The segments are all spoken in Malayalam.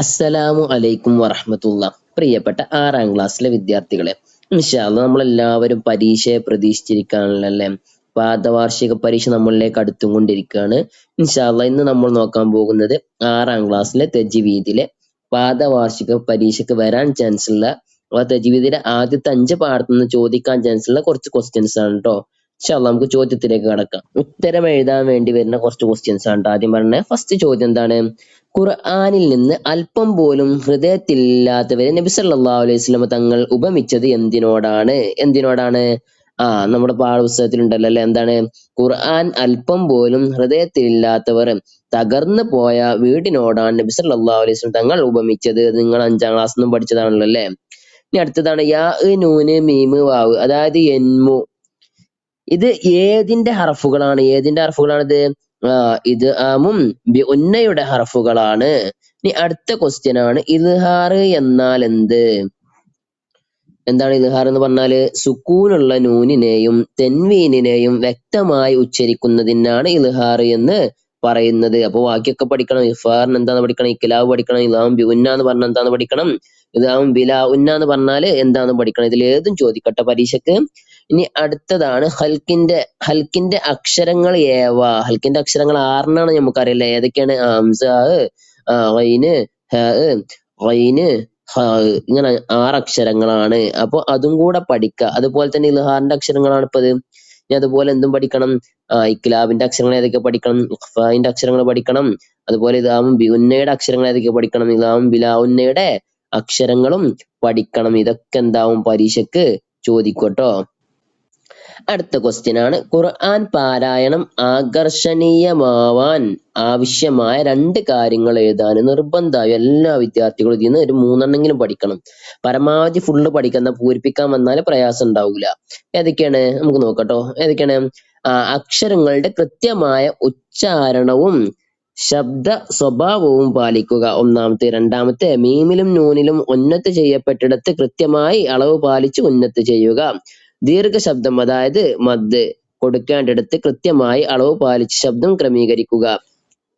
അസ്സലാമു അലൈക്കും വറഹ്മത്തുള്ളാ. പ്രിയപ്പെട്ട 6ാം ക്ലാസ്സിലെ വിദ്യാർത്ഥികളെ, ഇൻഷാ അല്ലാഹ് നമ്മളെല്ലാവരും പരീക്ഷയെ പ്രതീക്ഷിച്ചിരിക്കുകയാണല്ലേ. പാദവാർഷിക പരീക്ഷ നമ്മളിലേക്ക് അടുത്തുകൊണ്ടിരിക്കുകയാണ്. ഇൻഷാ അല്ലാഹ് ഇന്ന് നമ്മൾ നോക്കാൻ പോകുന്നത് 6ാം ക്ലാസ്സിലെ തജ്വീദിലെ പാദവാർഷിക പരീക്ഷയ്ക്ക് വരാൻ ചാൻസ് ഉള്ള തജ്വീദിലെ ആദ്യത്തെ 5 പാഠത്തിൽ നിന്ന് ചോദിക്കാൻ ചാൻസ് ഉള്ള കുറച്ച് ക്വസ്റ്റ്യൻസ് ആണ് ട്ടോ. ഇൻഷാ അല്ലാഹ് നമുക്ക് ചോദ്യത്തിലേക്ക് കടക്കാം. ഉത്തരം എഴുതാൻ വേണ്ടി വരുന്ന കുറച്ച് ക്വസ്റ്റ്യൻസ് ആണ് ട്ടോ. ആദ്യം പറഞ്ഞ ഫസ്റ്റ് ചോദ്യം എന്താണ്? ഖുർആനിൽ നിന്ന് അല്പം പോലും ഹൃദയത്തിലില്ലാത്തവരെ നബി സല്ലല്ലാഹു അലൈഹി വസല്ലം തങ്ങൾ ഉപമിച്ചത് എന്തിനോടാണ്? നമ്മുടെ പാഠപുസ്തകത്തിലുണ്ടല്ലോ അല്ലെ. എന്താണ്? ഖുർആൻ അല്പം പോലും ഹൃദയത്തിലില്ലാത്തവർ തകർന്നു പോയ വീടിനോടാണ് നബി സല്ലല്ലാഹു അലൈഹി വസല്ലം തങ്ങൾ ഉപമിച്ചത്. നിങ്ങൾ 5ാം ക്ലാസ്സിൽ നിന്നും പഠിച്ചതാണല്ലോ അല്ലെ. ഇനി അടുത്തതാണ് യാ നൂന് മീമ് വാവ്, അതായത് എൻമു. ഇത് ഏതിന്റെ ഹർഫുകളാണിത്? ഇത് ആമും ഉന്നയുടെ ഹർഫുകളാണ്. ഇനി അടുത്ത ക്വസ്റ്റ്യൻ ആണ്, ഇദ്ഹാർ എന്നാൽ എന്ത്? എന്താണ് ഇദ്ഹാർ എന്ന് പറഞ്ഞാല്? സുക്കൂനുള്ള നൂനിനെയും തെൻവീനിനെയും വ്യക്തമായി ഉച്ചരിക്കുന്നതിനാണ് ഇദ്ഹാർ എന്ന് പറയുന്നത്. അപ്പൊ ബാക്കിയൊക്കെ പഠിക്കണം. ഇഫാറിന് എന്താന്ന് പഠിക്കണം, ഇഖ്ലാബ് പഠിക്കണം, ഇദ്ഹാം ബി ഉന്ന എന്ന് പറഞ്ഞാൽ എന്താന്ന് പഠിക്കണം, ഇദ്ഹാം ബിലാ ഉന്ന എന്ന് പറഞ്ഞാല് എന്താന്ന് പഠിക്കണം. ഇതിൽ ഏതും ചോദിക്കട്ടെ പരീക്ഷക്ക്. ഇനി അടുത്തതാണ് ഹൽക്കിന്റെ അക്ഷരങ്ങൾ ഏവ. ഹൽക്കിന്റെ അക്ഷരങ്ങൾ 6 നമുക്കറിയില്ല. ഏതൊക്കെയാണ്? ഹംസ, ഗൈന്, ഹാ, ഗൈന്, ഹാ, ഇങ്ങനെ 6 അക്ഷരങ്ങളാണ്. അപ്പൊ അതും കൂടെ പഠിക്കുക. അതുപോലെ തന്നെ ഇൽഹാറിന്റെ അക്ഷരങ്ങളാണ് ഇപ്പത്. ഇനി അതുപോലെ എന്തും പഠിക്കണം. ഇഖ്ലാബിന്റെ അക്ഷരങ്ങൾ ഏതൊക്കെ പഠിക്കണം, ഇഖ്ഫാഇന്റെ അക്ഷരങ്ങൾ പഠിക്കണം. അതുപോലെ ഇദ്ഹാമും ബി ഉന്നയുടെ അക്ഷരങ്ങൾ ഏതൊക്കെ പഠിക്കണം, ഇദ്ഹാമും ബിലാ ഉന്നയുടെ അക്ഷരങ്ങളും പഠിക്കണം. ഇതൊക്കെ എന്താവും പരീക്ഷക്ക് ചോദിക്കട്ടോ. അടുത്ത ക്വസ്റ്റ്യൻ ആണ്, ഖുർആൻ പാരായണം ആകർഷണീയമാവാൻ ആവശ്യമായ 2 കാര്യങ്ങൾ എഴുതാൻ നിർബന്ധമായും എല്ലാ വിദ്യാർത്ഥികളും ഇതിൽ നിന്ന് ഒരു 3 പഠിക്കണം. പരമാവധി ഫുള്ള് പഠിക്കുന്ന പൂരിപ്പിക്കാൻ വന്നാൽ പ്രയാസം ഉണ്ടാവൂല. ഏതൊക്കെയാണ് നമുക്ക് നോക്കട്ടോ. ഏതൊക്കെയാണ്? അക്ഷരങ്ങളുടെ കൃത്യമായ ഉച്ചാരണവും ശബ്ദ സ്വഭാവവും പാലിക്കുക, ഒന്നാമത്തെ. രണ്ടാമത്തെ, മീമിലും നൂനിലും ഉന്നത്ത് ചെയ്യപ്പെട്ടിടത്ത് കൃത്യമായി അളവ് പാലിച്ച് ഉന്നത്ത് ചെയ്യുക. ദീർഘശബ്ദം അതായത് മദ് കൊടുക്കേണ്ടിടത്ത് കൃത്യമായി അളവ് പാലിച്ച് ശബ്ദം ക്രമീകരിക്കുക.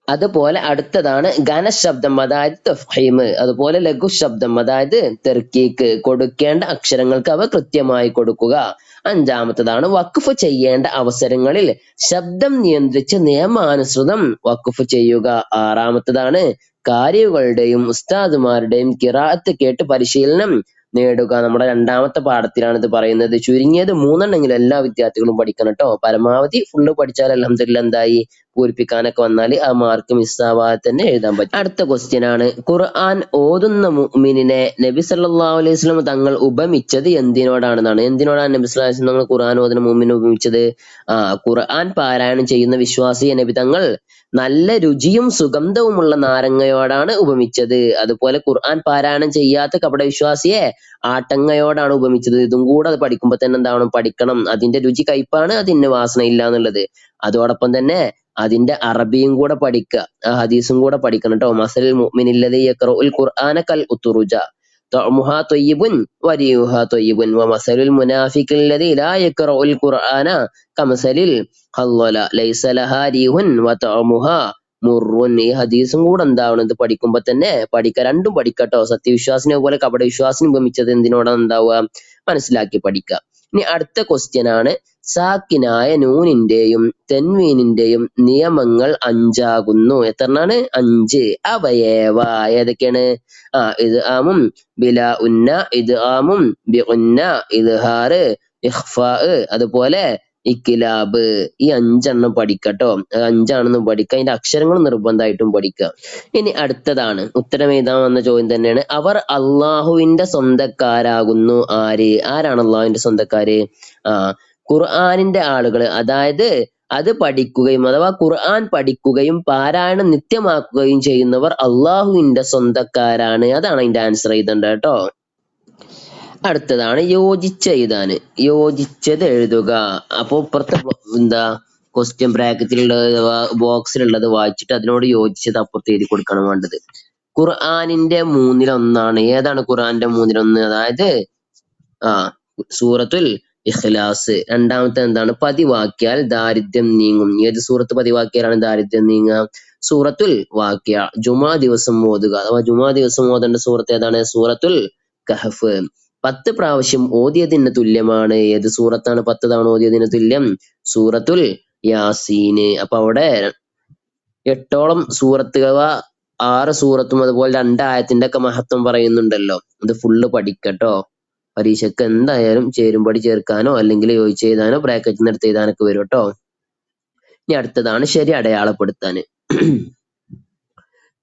അതുപോലെ അടുത്തതാണ് ഘനശബ്ദം അതായത് തഫ്ഹീം. അതുപോലെ ലഘുശബ്ദം അതായത് തർക്കീക്ക്. കൊടുക്കേണ്ട അക്ഷരങ്ങൾക്ക് അവ കൃത്യമായി കൊടുക്കുക. 5ാമത്തതാണ് വഖഫ് ചെയ്യേണ്ട അവസരങ്ങളിൽ ശബ്ദം നിയന്ത്രിച്ച് നിയമാനുസൃതം വഖഫ് ചെയ്യുക. 6ാമത്തതാണ് കാരികളുടെയും ഉസ്താദുമാരുടെയും ഖിറാഅത്ത് കേട്ട് പരിശീലനം നേടുക. നമ്മുടെ 2ാമത്തെ പാഠത്തിലാണ് ഇത് പറയുന്നത്. ചുരുങ്ങിയത് 3 എല്ലാ വിദ്യാർത്ഥികളും പഠിക്കണം ട്ടോ. പരമാവധി ഫുള്ള് പഠിച്ചാൽ അൽഹംദുലില്ലാഹ് എന്തായി പൂരിപ്പിക്കാനൊക്കെ വന്നാൽ ആ മാർക്ക് മിസ്സാവാതെ തന്നെ എഴുതാൻ പറ്റും. അടുത്ത ക്വസ്റ്റ്യൻ ആണ്, ഖുർആൻ ഓതുന്ന മുഅ്മിനിനെ നബി സല്ലല്ലാഹു അലൈഹി വസല്ലം തങ്ങൾ ഉപമിച്ചത് എന്തിനോടാണെന്നാണ്? എന്തിനോടാണ് നബി സല്ലല്ലാഹു അലൈഹി വസല്ലം തങ്ങൾ ഖുർആൻ ഓതുന്ന മുഅ്മിനെ ഉപമിച്ചത്? ഖുർആൻ പാരായണം ചെയ്യുന്ന വിശ്വാസിയെ നബി തങ്ങൾ നല്ല രുചിയും സുഗന്ധവുമുള്ള നാരങ്ങയോടാണ് ഉപമിച്ചത്. അതുപോലെ ഖുർആൻ പാരായണം ചെയ്യാത്ത കപടവിശ്വാസിയെ ആട്ടങ്ങയോടാണ് ഉപമിച്ചത്. ഇതും കൂടെ അത് പഠിക്കുമ്പോ തന്നെ എന്താവണം? പഠിക്കണം. അതിന്റെ രുചി കയ്പാണ്, അതിന് വാസന ഇല്ല എന്നുള്ളത്. അതോടൊപ്പം തന്നെ അതിന്റെ അറബിയും കൂടെ പഠിക്കുക, ഹദീസും കൂടെ പഠിക്കണം ട്ടോ. മസലുൽ മുഅ്മിനില്ലദീ യഖറഉൽ ഖുർആന കൽ ഉത്റുജ തഅമുഹാ ത്വയ്യിബുൻ വരിയുഹാ ത്വയ്യിബുൻ വമസലുൽ മുനാഫിഖില്ലദീ ലാ യഖറഉൽ ഖുർആന കമസലിൽ ഖല്ലല ലൈസ ലഹാ റീഹുൻ വതഅമുഹാ മുർറുൻ. ഈ ഹദീസും കൂടെ എന്താവണം? ഇത് പഠിക്കുമ്പോ തന്നെ പഠിക്കുക. രണ്ടും പഠിക്കട്ടോ. സത്യവിശ്വാസിനെ പോലെ കപടവിശ്വാസിനെ ഉപമിച്ചത് എന്തിനോടാണ് ഉണ്ടാവുക? മനസ്സിലാക്കി പഠിക്കുക. ഇനി അടുത്ത ക്വസ്റ്റ്യൻ ആണ്, സാക്കിനായ നൂനിന്റെയും തെൻവീനിന്റെയും നിയമങ്ങൾ 5 ആകുന്നു. എത്രണ്ണാണ്? 5. അവയേവ ഏതൊക്കെയാണ്? ഇത് ആമും ബിലാ ഉന്ന, ഇത് ആമും ബി ഉന്ന, ഇദ്ഹാർ, ഇഖ്ഫാ, അതുപോലെ ഇഖ്ലാബ്. ഈ 5 പഠിക്കട്ടോ. 5 പഠിക്കുക. അതിന്റെ അക്ഷരങ്ങൾ നിർബന്ധമായിട്ടും പഠിക്കുക. ഇനി അടുത്തതാണ്, ഉത്തരം എഴുതാൻ വന്ന ചോദ്യം തന്നെയാണ്, അവർ അള്ളാഹുവിന്റെ സ്വന്തക്കാരാകുന്നു. ആരാണ് അള്ളാഹുവിന്റെ സ്വന്തക്കാര്? ഖുർആനിന്റെ ആളുകൾ. അതായത് അത് പഠിക്കുകയും അഥവാ ഖുർആൻ പഠിക്കുകയും പാരായണം നിത്യമാക്കുകയും ചെയ്യുന്നവർ അള്ളാഹുവിന്റെ സ്വന്തക്കാരാണ്. അതാണ് അതിന്റെ ആൻസർ എഴുതേണ്ടത് കേട്ടോ. അടുത്തതാണ് യോജിച്ചത് എഴുതുക. അപ്പൊ ഇപ്പുറത്തെ ക്വസ്റ്റ്യൻ ബ്രാക്കറ്റിലുള്ളത് ബോക്സിലുള്ളത് വായിച്ചിട്ട് അതിനോട് യോജിച്ചത് അപ്പുറത്ത് എഴുതി കൊടുക്കണം വേണ്ടത്. ഖുർആനിന്റെ 1/3. ഏതാണ് ഖുർആന്റെ 1/3? അതായത് സൂറത്തുൽ ഇഖ്ലാസ്. രണ്ടാമത്തെ എന്താണ്? പതിവാക്കിയാൽ ദാരിദ്ര്യം നീങ്ങും. ഏത് സൂറത്ത് പതിവാക്കിയാലാണ് ദാരിദ്ര്യം നീങ്ങുക? സൂറത്തുൽ വാക്കിയ. ജുമാ ദിവസം ഓതുക അഥവാ ജുമാ ദിവസം ഓതേണ്ട സൂറത്ത് ഏതാണ്? സൂറത്തുൽ കഹഫ്. 10 പ്രാവശ്യം ഓതിയതിന് തുല്യമാണ്. ഏത് സൂറത്താണ് 10 തവണ ഓതിയതിന് തുല്യം? സൂറത്തുൽ യാസീന്. അപ്പൊ അവിടെ 8ഓളം സൂറത്ത് അഥവാ 6 സൂറത്തും അതുപോലെ 2 ആയത്തിന്റെ ഒക്കെ മഹത്വം പറയുന്നുണ്ടല്ലോ. ഇത് ഫുള്ള് പഠിക്കട്ടോ. പരീക്ഷയ്ക്ക് എന്തായാലും ചേരുംപടി ചേർക്കാനോ അല്ലെങ്കിൽ ചോദിച്ചെഴുതാനോ ബ്രാക്കറ്റിൽ നിന്ന് എടുത്ത് എഴുതാനൊക്കെ വരും കേട്ടോ. ഇനി അടുത്തതാണ് ശരി അടയാളപ്പെടുത്താൻ.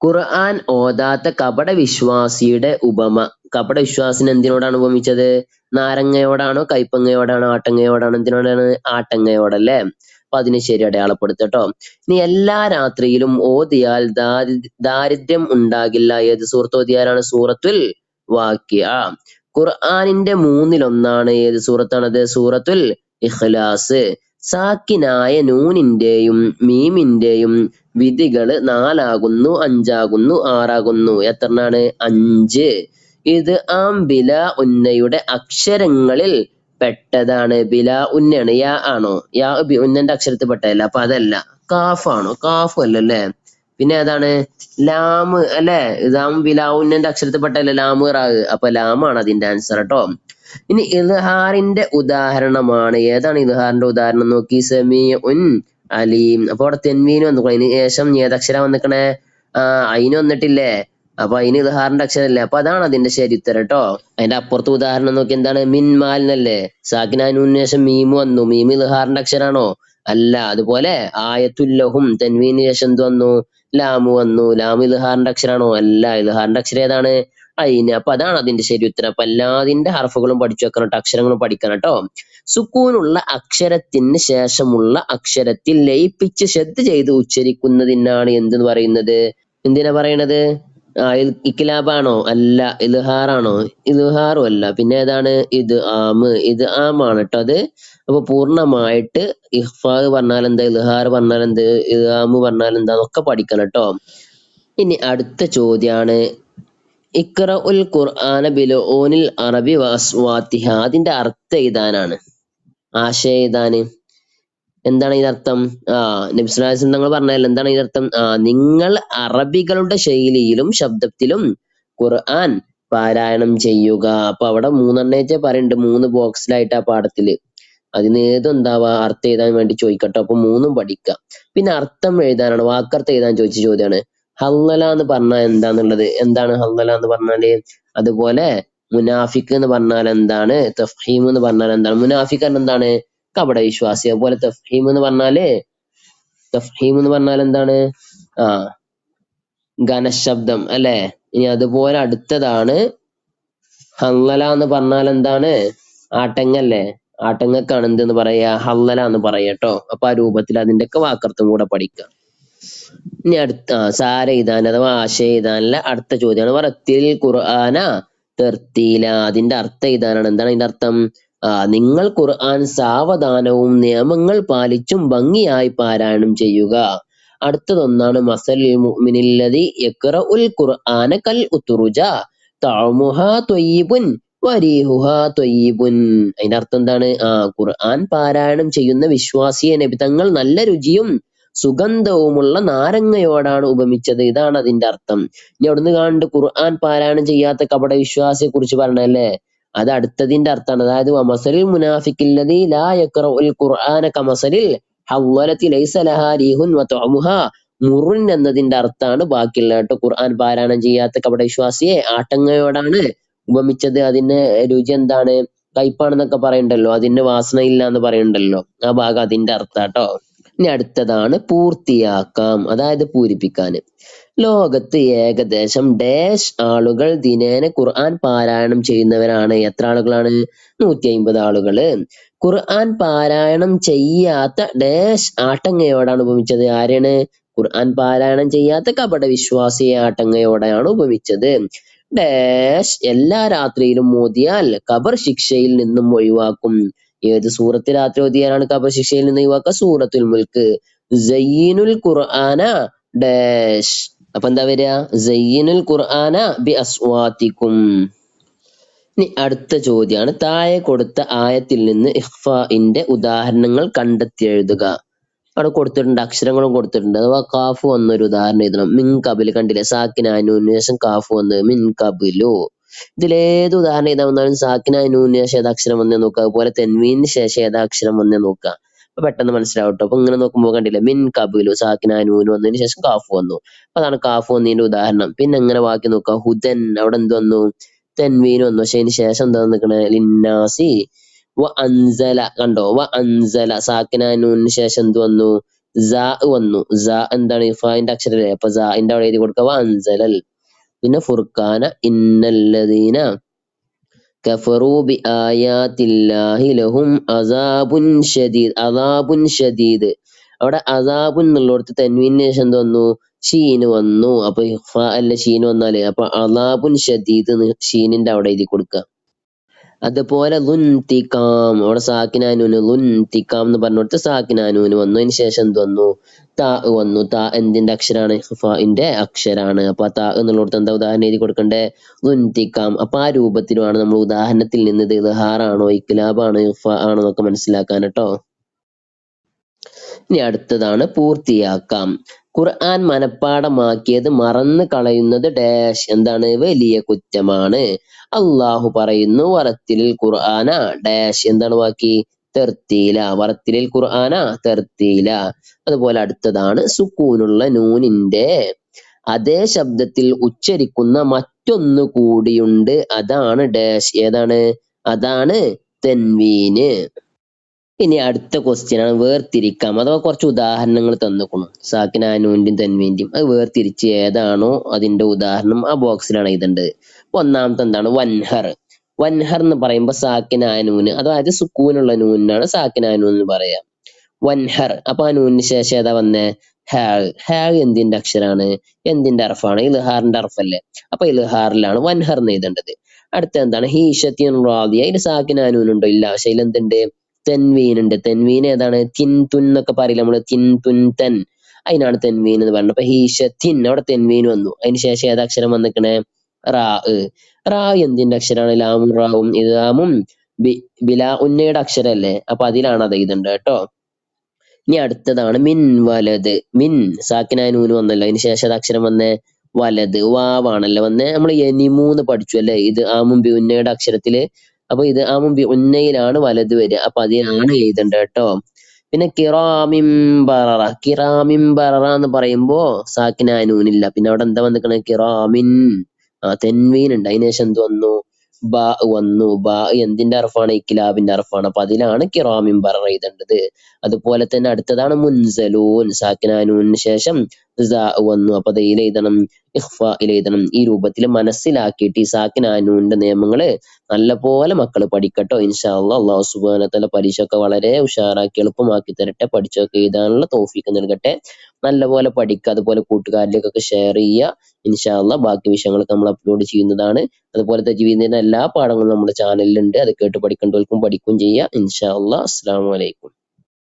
ഖുർആൻ ഓതാത്ത കപട വിശ്വാസിയുടെ ഉപമ. കപട വിശ്വാസിനെ എന്തിനോടാണ് ഉപമിച്ചത്? നാരങ്ങയോടാണോ കൈപ്പങ്ങയോടാണോ ആട്ടങ്ങയോടാണോ? എന്തിനോടാണ്? ആട്ടങ്ങയോടല്ലേ. അപ്പൊ അതിന് ശരി അടയാളപ്പെടുത്തട്ടോ. ഇനി എല്ലാ രാത്രിയിലും ഓതിയാൽ ദാരിദ്ര്യം ഉണ്ടാകില്ല. ഏത് സൂറത്ത് ഓതിയാലാണ്? സൂറത്തുൽ വാക്കിയ. ഖുർആനിന്റെ 1/3 ഏത് സൂറത്താണത്? സൂറത്തുൽ ഇഖ്ലാസ്. സാക്കിനായ നൂനിന്റെയും മീമിന്റെയും വിധികള് 4 ആകുന്നു, 5 ആകുന്നു, 6 ആകുന്നു. എത്രണ്ണാണ്? 5. ഇത് ബിലാ ഉന്നയുടെ അക്ഷരങ്ങളിൽ പെട്ടതാണ്. ബിലാ ഉന്നയാണ്. യാ ആണോ? യാ ഉന്നന്റെ അക്ഷരത്തിൽ പെട്ടതല്ല. അപ്പൊ അതല്ല. കാഫ് ആണോ? കാഫ് അല്ലല്ലേ. പിന്നെ ഏതാണ്? ലാമ് അല്ലെ. ഇതാം ബിലാ ഉന്നന്റെ അക്ഷരത്തിൽ പെട്ടതല്ല. ലാമ് റാഹ്. അപ്പൊ ലാമാണ് അതിന്റെ ആൻസർ കേട്ടോ. ഇനി ഇദ്ഹാറിന്റെ ഉദാഹരണമാണ്. ഏതാണ് ഇദ്ഹാറിന്റെ ഉദാഹരണം? നോക്കി. സമീഉൻ അലീം. അപ്പൊ അവിടെ തെൻവീന് വന്നു. അതിന് ശേഷം ഏതക്ഷര വന്നിക്കണേ? അയിന് വന്നിട്ടില്ലേ? അപ്പൊ അതിന് ഇദ്ഹാറിന്റെ അക്ഷരല്ലേ. അപ്പൊ അതാണ് അതിന്റെ ശരി ഉത്തരം കേട്ടോ. അതിന്റെ അപ്പുറത്തെ ഉദാഹരണം നോക്കി. എന്താണ്? മിൻ മാൽ എന്നല്ലേ. സാക്കിനൂന് ശേഷം മീമ് വന്നു. മീമ് ഇദ്ഹാറിന്റെ അക്ഷരാണോ? അല്ല. അതുപോലെ ആയത്തുല്ലഹും തെൻവീന് ശേഷം എന്ത് വന്നു? ലാമു വന്നു. ലാമ് ഇദ്ഹാറിന്റെ അക്ഷരാണോ? അല്ല. ഇദ്ഹാറിന്റെ അക്ഷരം ഏതാണ്? അയിന്. അപ്പൊ അതാണ് അതിന്റെ ശരി ഉത്തരം. അപ്പൊ എല്ലാതിന്റെ ഹർഫുകളും പഠിച്ചു വെക്കണം കേട്ടോ. അക്ഷരങ്ങളും പഠിക്കണം കേട്ടോ. സുക്കൂനുള്ള അക്ഷരത്തിന് ശേഷമുള്ള അക്ഷരത്തിൽ ലയിപ്പിച്ച് ശ്രദ്ധ ചെയ്ത് ഉച്ചരിക്കുന്നതിനാണ് എന്തെന്ന് പറയുന്നത്? എന്തിനാ പറയണത്? ഇഖ്ലാബാണോ? അല്ല. ഇദ്ഹാറാണോ? ഇദ്ഹാറും അല്ല. പിന്നെ ഏതാണ്? ഇത് ആമാണ് കേട്ടോ അത്. അപ്പൊ പൂർണ്ണമായിട്ട് ഇഖ്ഫാ പറഞ്ഞാൽ എന്താ, ഇദ്ഹാർ പറഞ്ഞാൽ എന്ത്, ഇദ്ഗാം പറഞ്ഞാൽ എന്താ എന്നൊക്കെ പഠിക്കണം കേട്ടോ. ഇനി അടുത്ത ചോദ്യാണ് ഇഖ്റഉൽ ഖുർആന ബിലുഊനിൽ അറബി വഅസ്വാതിഹ. അതിന്റെ അർത്ഥം എഴുതാനാണ്. ആശയം എഴുതാന്. എന്താണ് ഇതിനർത്ഥം? നബി സ്വല്ലല്ലാഹു അലൈഹി വസല്ലം തങ്ങൾ പറഞ്ഞതല്ല. എന്താണ് ഇതിനർത്ഥം? നിങ്ങൾ അറബികളുടെ ശൈലിയിലും ശബ്ദത്തിലും ഖുർആൻ പാരായണം ചെയ്യുക. അപ്പൊ അവിടെ 3 പറയുന്നുണ്ട്. 3 ബോക്സിലായിട്ട് ആ പാഠത്തില്. അതിന് ഏതെന്താവാ അർത്ഥം എഴുതാൻ വേണ്ടി ചോദിക്കട്ടോ. അപ്പൊ 3ഉം പഠിക്കുക. പിന്നെ അർത്ഥം എഴുതാനാണ്. വാക്കർത്ഥം എഴുതാൻ ചോദിച്ച ചോദ്യമാണ്. ഹല്ലല എന്ന് പറഞ്ഞാൽ എന്താന്നുള്ളത്. എന്താണ് ഹല്ലല എന്ന് പറഞ്ഞാല്? അതുപോലെ മുനാഫിക്ക് എന്ന് പറഞ്ഞാൽ എന്താണ്? തഫ്ഹീം എന്ന് പറഞ്ഞാൽ എന്താണ്? മുനാഫിക്ക് എന്താണ്? കപട വിശ്വാസി. അതുപോലെ തഫ്ഹീം എന്ന് പറഞ്ഞാൽ എന്താണ്? ഘനശബ്ദം അല്ലെ. ഇനി അതുപോലെ അടുത്തതാണ് ഹല്ലല എന്ന് പറഞ്ഞാൽ എന്താണ്? ആട്ടങ്ങല്ലേ. ആട്ടങ്ങക്കാണ് എന്തെന്ന് പറയാ? ഹല്ലല എന്ന് പറയാട്ടോ. അപ്പൊ ആ രൂപത്തിൽ അതിന്റെ ഒക്കെ വാക്കർത്ഥം കൂടെ പഠിക്കുക. ഇനി അടുത്ത സാര എഴുതാൻ അഥവാ ആശയം എഴുതാനുള്ള അടുത്ത ചോദ്യമാണ്. വറത്തിൽ ഖുർആന തെർത്തീല. അതിന്റെ അർത്ഥം എഴുതാനാണ്. എന്താണ് അതിന്റെ അർത്ഥം? നിങ്ങൾ ഖുർആൻ സാവധാനവും നിയമങ്ങൾ പാലിച്ചും ഭംഗിയായി പാരായണം ചെയ്യുക. അടുത്തതൊന്നാണ് മസലുൽ മുഅ്മിനില്ലദി യഖ്റഉൽ ഖുർആന കൽ ഉത്റുജ തഅമുഹാ ത്വയ്യിബുൻ വരീഹുഹാ ത്വയ്യിബുൻ. അതിന്റെ അർത്ഥം എന്താണ്? ഖുർആൻ പാരായണം ചെയ്യുന്ന വിശ്വാസിയെ നബി തങ്ങൾ നല്ല രുചിയും സുഗന്ധവുമുള്ള നാരങ്ങയോടാണ് ഉപമിച്ചത്. ഇതാണ് അതിന്റെ അർത്ഥം. ഇനി അവിടുന്ന് കാണുന്നുണ്ട് ഖുർആൻ പാരായണം ചെയ്യാത്ത കപട വിശ്വാസിയെ കുറിച്ച് പറഞ്ഞല്ലേ. അത് അടുത്തതിന്റെ അർത്ഥമാണ്. അതായത് മസലിൽ മുനാഫിക്കില്ലദീ ലാ യഖ്റഉൽ ഖുർആന കമസലിൽ ഹവ്വലതി ലൈസ ലഹാ റീഹുൻ വതഅമുഹാ മുറുൻ എന്നതിന്റെ അർത്ഥമാണ് ബാക്കിയുള്ള കേട്ടോ. ഖുർആൻ പാരായണം ചെയ്യാത്ത കപട വിശ്വാസിയെ ആട്ടങ്ങയോടാണ് ഉപമിച്ചത്. അതിന് രുചി എന്താണ്? കയ്പാണെന്നൊക്കെ പറയണ്ടല്ലോ. അതിന് വാസനയില്ല എന്ന് പറയണ്ടല്ലോ. ആ ഭാഗം അതിന്റെ അർത്ഥാട്ടോ. ഇനി അടുത്തതാണ് പൂർത്തിയാക്കാം, അതായത് പൂരിപ്പിക്കാൻ. ലോകത്ത് ഏകദേശം ഡാഷ് ആളുകൾ ദിനേന ഖുർആൻ പാരായണം ചെയ്യുന്നവരാണ്. എത്ര ആളുകളാണ്? 150 ആളുകള്. ഖുർആൻ പാരായണം ചെയ്യാത്ത ഡാഷ് ആട്ടങ്ങയോടാണ് ഉപമിച്ചത്. ആരെയാണ്? ഖുർആൻ പാരായണം ചെയ്യാത്ത കപട വിശ്വാസിയെ ആട്ടങ്ങയോടെയാണ് ഉപമിച്ചത്. ഡാഷ് എല്ലാ രാത്രിയിലും ഓതിയാൽ ഖബർ ശിക്ഷയിൽ നിന്നും ഒഴിവാക്കും. ഏത് സൂറത്ത് രാത്രി ഓതിയാലാണ് ഖബർ ശിക്ഷയിൽ നിന്ന് ഒഴിവാക്കുക? സൂറത്തുൽ മുൽക്ക്. സയ്യിനുൽ ഖുർആന ഡാഷ്. അപ്പൊ എന്താ വരിക? സയ്യിനുൽ ഖുർആന ബി അസ്വാതിക്കും. ഇനി അടുത്ത ചോദ്യമാണ് താഴെ കൊടുത്ത ആയത്തിൽ നിന്ന് ഇഖ്ഫാഇന്റെ ഉദാഹരണങ്ങൾ കണ്ടെത്തി എഴുതുക. അവിടെ കൊടുത്തിട്ടുണ്ട്, അക്ഷരങ്ങളും കൊടുത്തിട്ടുണ്ട്. അഥവാ കാഫ് വന്നൊരു ഉദാഹരണം എഴുതണം. മിൻ കബില് കണ്ടില്ലേ, സാക്കിന നൂനിന് ശേഷം കാഫ് വന്ന് മിൻ കബിലു. ഇതിലേത് ഉദാഹരണം എഴുതാൻ വന്നാലും സാക്കിന നൂനിന് ശേഷം ഏതാ അക്ഷരം വന്നേ നോക്കുക, അതുപോലെ തെൻവീനിന് ശേഷം ഏതാ അക്ഷരം വന്നേ നോക്കുക. അപ്പൊ പെട്ടെന്ന് മനസ്സിലാവും ട്ടോ. അപ്പൊ ഇങ്ങനെ നോക്കുമ്പോൾ കണ്ടില്ലേ, മിൻ കബിലു സാക്കിന നൂന് വന്നതിന് ശേഷം കാഫ് വന്നു. അപ്പൊ അതാണ് കാഫ് വന്നതിന്റെ ഉദാഹരണം. പിന്നെ എങ്ങനെ ബാക്കി നോക്കുക, ഹുദൻ അവിടെ എന്ത് വന്നു, തെൻവീൻ വന്നു. പക്ഷെ അതിന് ശേഷം എന്താ നിൽക്കണേ, ലിന്നാസി. വ അൻസല കണ്ടോ, വ അൻസല സാക്കിന നൂനിന് ശേഷം എന്ത് വന്നു, സ വന്നു. സ എന്താണ്, ഫാന്റെ അക്ഷരല്ലേ, അപ്പൊ സന്റെ അവിടെ എഴുതി കൊടുക്കുക വ അൻസലൽ. പിന്നെ ഫുർഖാന ഇന്നല്ലദീന കഫറൂ ബി ആയാത്തില്ലാഹി ലഹും അസാബുൻ ഷദീദ്. അസാബുൻ ഷദീദ് അവിടെ അസാബുൻ എന്നുള്ളടത്ത് തെൻവീനിന് ശേഷം എന്ത് വന്നു, ഷീന് വന്നു. അപ്പൊ ഫ അല്ല ഷീന് വന്നാല് അപ്പൊ അസാബുൻ ഷദീദ് ഷീനിന്റെ അവിടെ എഴുതി കൊടുക്കുക. അതുപോലെ ലുൻതിക്കാം അവിടെ സാക്കിനാനൂന് ലുൻതിക്കാം എന്ന് പറഞ്ഞിടത്ത് സാക്കിനാനൂന് വന്നു. അതിന് ശേഷം എന്ത് വന്നു, താ വന്നു. താ എന്തിന്റെ അക്ഷരാണ്, ഫിന്റെ അക്ഷരാണ്. അപ്പൊ താ എന്നുള്ളിടത്ത് എന്താ ഉദാഹരണം എഴുതി കൊടുക്കണ്ടേ, ലുൻതിക്കാം. അപ്പൊ ആ രൂപത്തിലുമാണ് നമ്മൾ ഉദാഹരണത്തിൽ നിന്ന് ഇത് ഇദ്ഹാറാണോ ഇഖ്ലാബാണോ ഫ ആണോ എന്നൊക്കെ മനസ്സിലാക്കാൻ കേട്ടോ. ഇനി അടുത്തതാണ് പൂർത്തിയാക്കാം. ഖുർആൻ മനഃപ്പാഠമാക്കിയത് മറന്നു കളയുന്നത് ഡാഷ് എന്താണ്, വലിയ കുറ്റമാണ്. അള്ളാഹു പറയുന്നു വറത്തിലിൽ ഖുർആന ഡാഷ് എന്താണ് ബാക്കി, തെർത്തീല. വറത്തിലിൽ ഖുർആന തെർത്തീല. അതുപോലെ അടുത്തതാണ് സുക്കൂനുള്ള നൂനിന്റെ അതേ ശബ്ദത്തിൽ ഉച്ചരിക്കുന്ന മറ്റൊന്നു കൂടിയുണ്ട്, അതാണ് ഡാഷ്. ഏതാണ്, അതാണ് തെൻവീന്. ഇനി അടുത്ത ക്വസ്റ്റ്യൻ ആണ് വേർതിരിക്കാം. അഥവാ കുറച്ച് ഉദാഹരണങ്ങൾ തന്നിക്കുന്നു സാക്കിനാനൂന്റെയും തെൻവീന്റെയും. അത് വേർതിരിച്ച് ഏതാണോ അതിന്റെ ഉദാഹരണം ആ ബോക്സിലാണ് എഴുതേണ്ടത്. ഒന്നാമത്തെ എന്താണ്, വൻഹർ. വൻഹർ എന്ന് പറയുമ്പോൾ സാക്കിനാനൂന്, അതായത് സുക്കൂനുള്ള നൂനാണ് സാക്കിനാനൂൻ എന്ന് പറയാം. വൻഹർ. അപ്പൊ ആ നൂനിന് ശേഷം ഏതാ വന്നേ, ഹാഗ്. ഹാഗ് എന്തിന്റെ അക്ഷരാണ്, എന്തിന്റെ അർഫാണ്, ഇൽഹാറിന്റെ അർഫല്ലേ. അപ്പൊ ഇൽഹാറിലാണ് വൻഹർ എന്ന് എഴുതേണ്ടത്. അടുത്ത എന്താണ്, ഹീഷത്തിൻ റാദിയ. ഇതിൽ സാക്കിനാനൂനുണ്ടോ, ഇല്ല. പക്ഷെ ഇതിലെന്തുണ്ട്, തെൻവീൻ ഉണ്ട്. തെൻവീൻ ഏതാണ്, തിൻ തുൻ എന്നൊക്കെ പറയില്ല നമ്മള്, തിൻ തുൻ തൻ, അതിനാണ് തെൻവീൻ എന്ന് പറയുന്നത്. അപ്പൊ ഹീഷത്തിൻ അവിടെ തെൻവീൻ വന്നു. അതിന് ശേഷം ഏതാ അക്ഷരം വന്നിക്കണേ, റാ. റാ എന്തിന്റെ അക്ഷരാണ്, ലാമും റാവും ഇദാമും ബിലാ ഉന്നയുടെ അക്ഷരല്ലേ. അപ്പൊ അതിലാണ് അത് എഴുതേണ്ടത് കേട്ടോ. ഇനി അടുത്തതാണ് മിൻ വലത്. മിൻ സാക്കിനായ നൂന് വന്നല്ലോ, അതിന് ശേഷം അത് അക്ഷരം വന്നേ, വലത്. വാവാണല്ലോ വന്നേ. നമ്മൾ എനിമൂന്ന് പഠിച്ചു അല്ലെ, ഇത് ആമും ബി ഉന്നയുടെ അക്ഷരത്തില്. അപ്പൊ ഇത് ആമും ബി ഉന്നയിലാണ് വലത് വരിക. അപ്പൊ അതിനാണ് എഴുതേണ്ടത് കേട്ടോ. പിന്നെ കിറാമിൻ ബററ. കിറാമിൻ ബററ എന്ന് പറയുമ്പോ സാക്കിനായ നൂനില്ല. പിന്നെ അവിടെ എന്താ വന്നിക്കണേ, കിറാമിൻ. തെൻവീൻ ഉണ്ട്. അതിന് ശേഷം എന്ത് വന്നു, ബാ വന്നു. ബാ എന്തിന്റെ അർഫാണ്, ഇക്ലാബിന്റെ അർഫാണ്. അപ്പൊ അതിലാണ് കിറാമിൻ ബററ എഴുതേണ്ടത്. അതുപോലെ തന്നെ അടുത്തതാണ് മുൻസലൂൻ. സാക്കിനാനൂന് ശേഷം വന്നു. അപ്പൊ ദയിൽ എഴുതണം, ഇഖ്ഫായിൽ എഴുതണം. ഈ രൂപത്തിൽ മനസ്സിലാക്കിയിട്ട് ഈ സാക്കിനാനൂന്റെ നിയമങ്ങള് നല്ലപോലെ മക്കൾ പഠിക്കട്ടോ. ഇൻഷാ അല്ലാഹ്. അല്ലാഹു സുബ്ഹാനഹു വ തആല പരീക്ഷയൊക്കെ വളരെ ഉഷാറാക്കി എളുപ്പമാക്കി തരട്ടെ. പഠിച്ചൊക്കെ എഴുതാനുള്ള തൗഫീഖ് നൽകട്ടെ. നല്ലപോലെ പഠിക്കുക. അതുപോലെ കൂട്ടുകാരിലേക്കൊക്കെ ഷെയർ ചെയ്യുക. ഇൻഷാ അല്ലാഹ്. ബാക്കി വിഷയങ്ങളൊക്കെ നമ്മൾ അപ്ലോഡ് ചെയ്യുന്നതാണ്. അതുപോലെ തജ്വീദിന്റെ എല്ലാ പാഠങ്ങളും നമ്മുടെ ചാനലിലുണ്ട്. അത് കേട്ട് പഠിക്കേണ്ടവർക്കും പഠിക്കുകയും ചെയ്യുക. ഇൻഷാ അല്ലാഹ്. അസ്സലാമു അലൈക്കും.